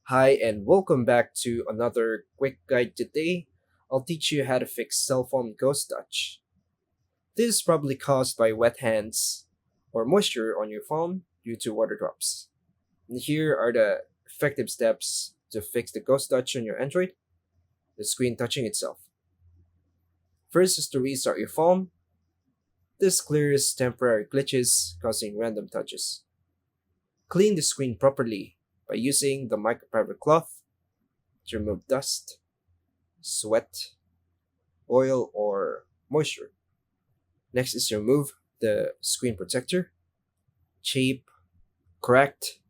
Hi, and welcome back to another quick guide. Today, I'll teach you how to fix cell phone ghost touch. This is probably caused by wet hands or moisture on your phone due to water drops. And here are the effective steps to fix the ghost touch on your Android, the screen touching itself. First is to restart your phone. This clears temporary glitches causing random touches. Clean the screen properly by using the microfiber cloth to remove dust, sweat, oil, or moisture. Next is to remove the screen protector. Cheap, cracked,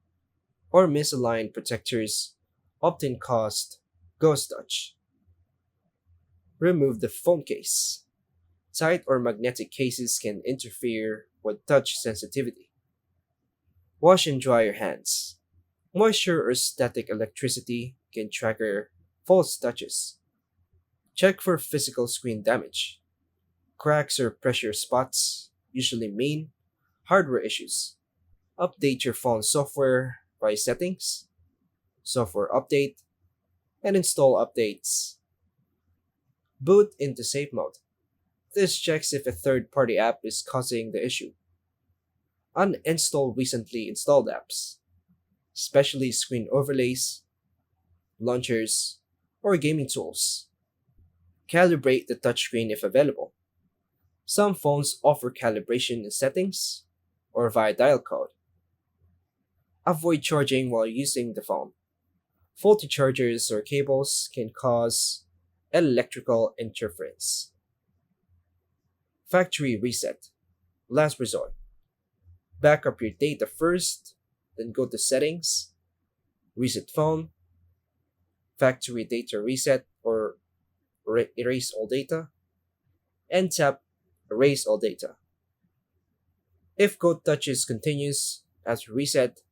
or misaligned protectors often cause ghost touch. Remove the phone case. Tight or magnetic cases can interfere with touch sensitivity. Wash and dry your hands. Moisture or static electricity can trigger false touches. Check for physical screen damage. Cracks or pressure spots usually mean hardware issues. Update your phone software by settings, software update, and install updates. Boot into safe mode. This checks if a third party app is causing the issue. Uninstall recently installed apps, especially screen overlays, launchers, or gaming tools. Calibrate the touchscreen if available. Some phones offer calibration in settings or via dial code. Avoid charging while using the phone. Faulty chargers or cables can cause electrical interference. Factory reset. Last resort. Back up your data first, then go to settings, reset phone, factory data reset or erase all data, and tap erase all data. If code touches continues as reset,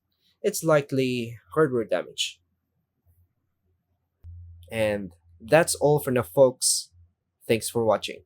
it's likely hardware damage. And that's all for now, folks. Thanks for watching.